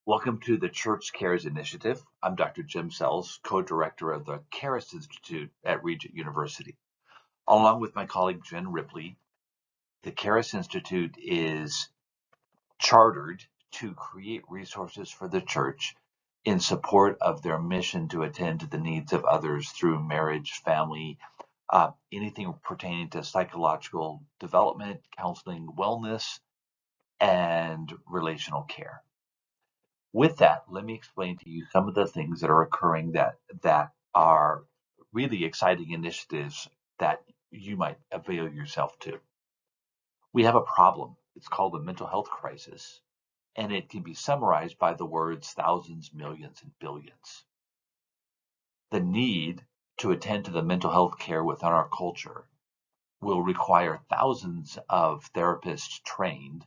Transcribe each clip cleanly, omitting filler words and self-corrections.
Welcome to the Church Cares Initiative. I'm Dr. Jim Sells, co-director of the Caris Institute at Regent University. Along with my colleague Jen Ripley, the Caris Institute is chartered to create resources for the church in support of their mission to attend to the needs of others through marriage, family, anything pertaining to psychological development, counseling, wellness, and relational care. With that, let me explain to you some of the things that are occurring that are really exciting initiatives that you might avail yourself to. We have a problem. It's called a mental health crisis, and it can be summarized by the words thousands, millions, and billions. The need to attend to the mental health care within our culture will require thousands of therapists trained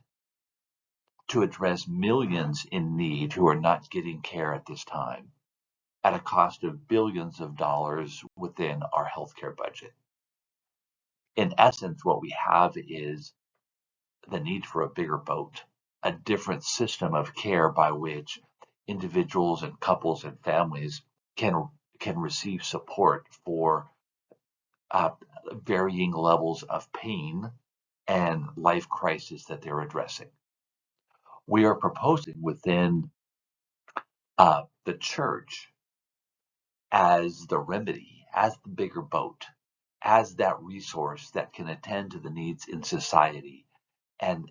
to address millions in need who are not getting care at this time at a cost of billions of dollars within our healthcare budget. In essence, what we have is the need for a bigger boat, a different system of care by which individuals and couples and families can receive support for varying levels of pain and life crisis that they're addressing. We are proposing within the church as the remedy, as the bigger boat, as that resource that can attend to the needs in society and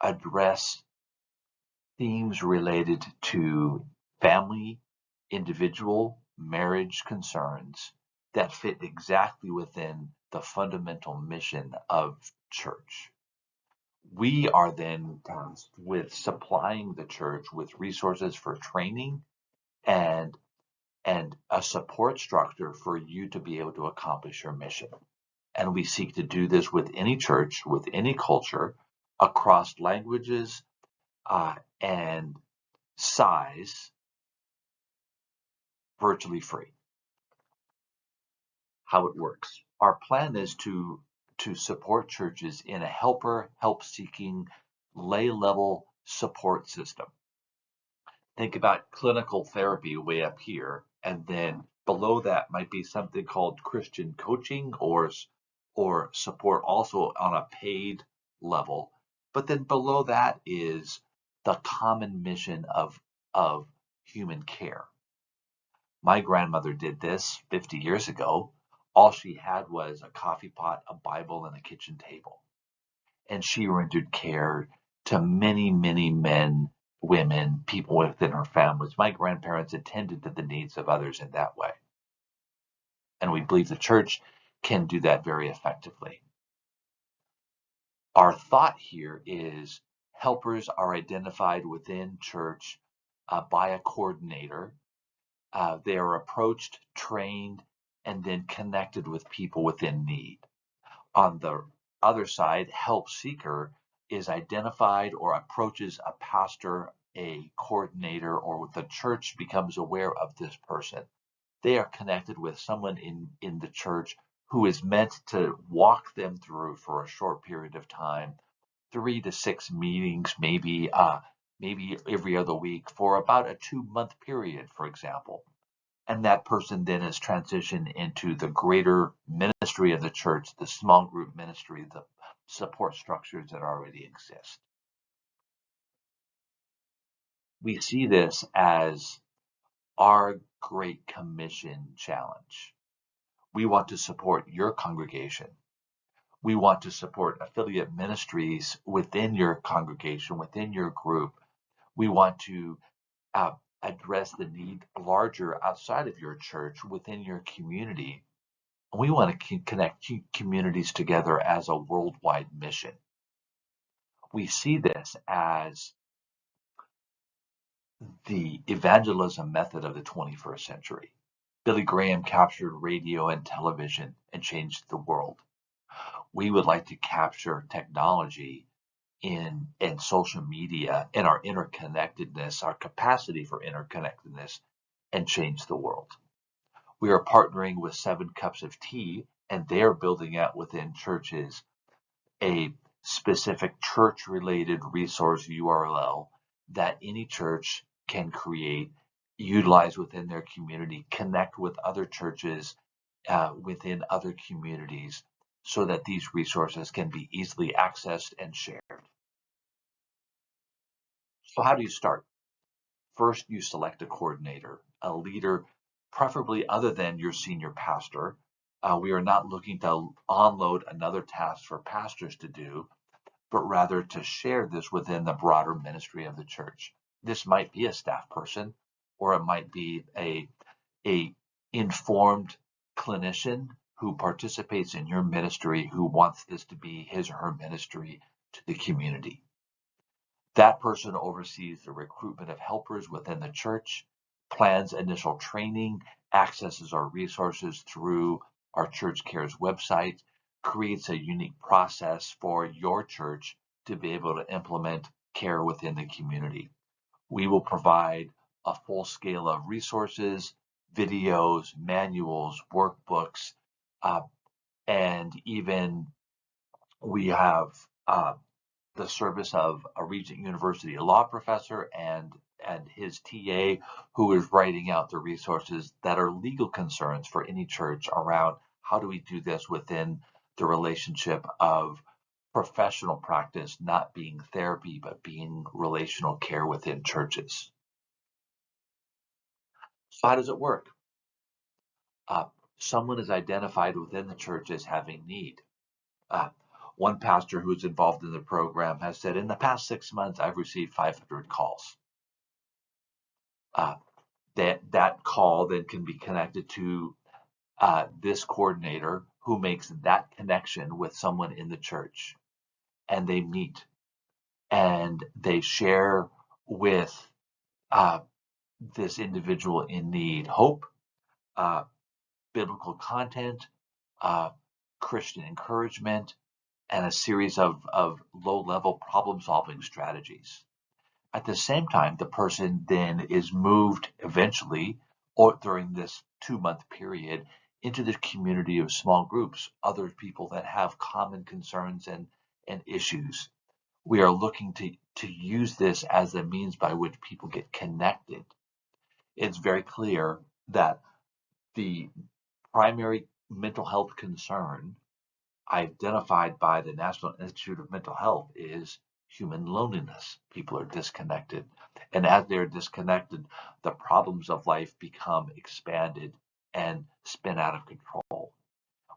address themes related to family, individual, marriage concerns that fit exactly within the fundamental mission of church. We are then tasked with supplying the church with resources for training and a support structure for you to be able to accomplish your mission. And we seek to do this with any church, with any culture, across languages and size, virtually free. How it works. Our plan is to support churches in a help-seeking, lay-level support system. Think about clinical therapy way up here, and then below that might be something called Christian coaching or support also on a paid level. But then below that is the common mission of human care. My grandmother did this 50 years ago. All she had was a coffee pot, a Bible, and a kitchen table. And she rendered care to many, many men, women, people within her families. My grandparents attended to the needs of others in that way. And we believe the church can do that very effectively. Our thought here is helpers are identified within church by a coordinator. They are approached, trained, and then connected with people within need. On the other side, help seeker is identified or approaches a pastor, a coordinator, or the church becomes aware of this person. They are connected with someone in the church who is meant to walk them through for a short period of time, 3 to 6 meetings, maybe every other week for about a 2-month period, for example. And that person then is transitioned into the greater ministry of the church, the small group ministry, the support structures that already exist. We see this as our Great Commission challenge. We want to support your congregation. We want to support affiliate ministries within your congregation, within your group. We want to address the need larger outside of your church, within your community. We want to connect communities together as a worldwide mission. We see this as the evangelism method of the 21st century. Billy Graham captured radio and television and changed the world. We would like to capture technology in social media and our interconnectedness, our capacity for interconnectedness, and change the world. We are partnering with 7 Cups of Tea, and they're building out within churches a specific church-related resource URL that any church can create, utilize within their community, connect with other churches within other communities so that these resources can be easily accessed and shared. So how do you start? First, you select a coordinator, a leader, preferably other than your senior pastor. We are not looking to onload another task for pastors to do, but rather to share this within the broader ministry of the church. This might be a staff person, or it might be a informed clinician who participates in your ministry, who wants this to be his or her ministry to the community. That person oversees the recruitment of helpers within the church, plans initial training, accesses our resources through our Church Cares website, creates a unique process for your church to be able to implement care within the community. We will provide a full scale of resources, videos, manuals, workbooks, and even we have the service of a Regent University law professor and his TA who is writing out the resources that are legal concerns for any church around how do we do this within the relationship of professional practice not being therapy but being relational care within churches. So how does it work? Someone is identified within the church as having need. One pastor who is involved in the program has said, in the past 6 months, I've received 500 calls. That call then can be connected to this coordinator who makes that connection with someone in the church. And they meet and they share with this individual in need hope, biblical content, Christian encouragement, and a series of low-level problem-solving strategies. At the same time, the person then is moved eventually, or during this 2-month period, into the community of small groups, other people that have common concerns and issues. We are looking to use this as a means by which people get connected. It's very clear that the primary mental health concern identified by the National Institute of Mental Health is human loneliness. People are disconnected. And as they're disconnected, the problems of life become expanded and spin out of control.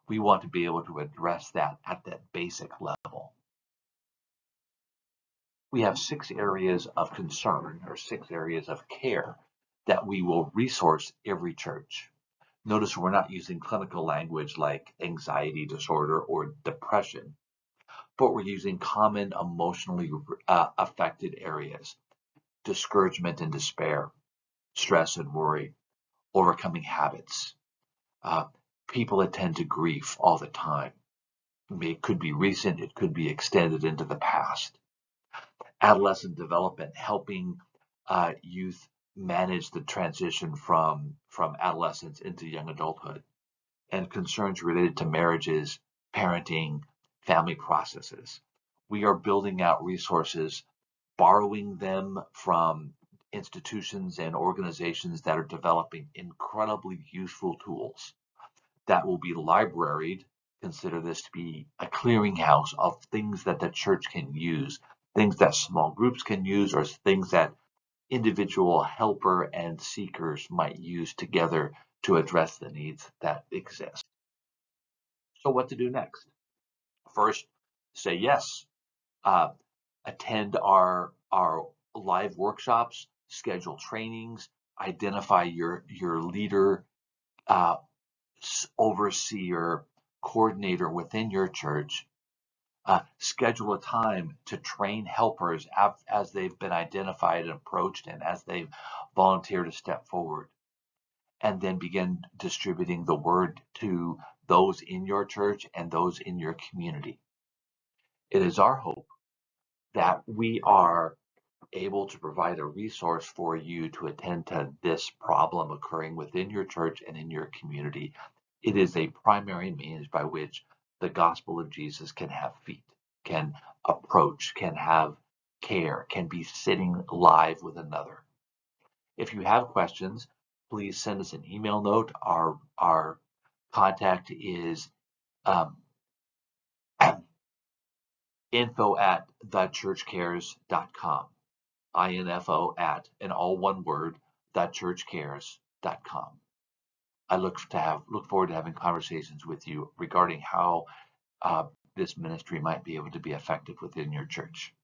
We want to be able to address that at that basic level. We have 6 areas of concern or 6 areas of care that we will resource every church. Notice we're not using clinical language like anxiety disorder or depression, but we're using common emotionally affected areas: discouragement and despair, stress and worry, overcoming habits. People attend to grief all the time. It could be recent, it could be extended into the past. Adolescent development, helping youth manage the transition from adolescence into young adulthood, and concerns related to marriages, parenting, family processes. We are building out resources, borrowing them from institutions and organizations that are developing incredibly useful tools that will be libraried. Consider this to be a clearinghouse of things that the church can use, things that small groups can use, or things that individual helper and seekers might use together to address the needs that exist. So what to do next? First, say yes. Attend our live workshops, schedule trainings, identify your leader, overseer, coordinator within your church. Schedule a time to train helpers as they've been identified and approached and as they've volunteered to step forward. And then begin distributing the word to those in your church and those in your community. It is our hope that we are able to provide a resource for you to attend to this problem occurring within your church and in your community. It is a primary means by which the gospel of Jesus can have feet, can approach, can have care can be sitting live with another. If you have questions, please send us an email note. Our contact is info@thechurchcares.com. info at, and all one word, thechurchcares.com. I look forward to having conversations with you regarding how this ministry might be able to be effective within your church.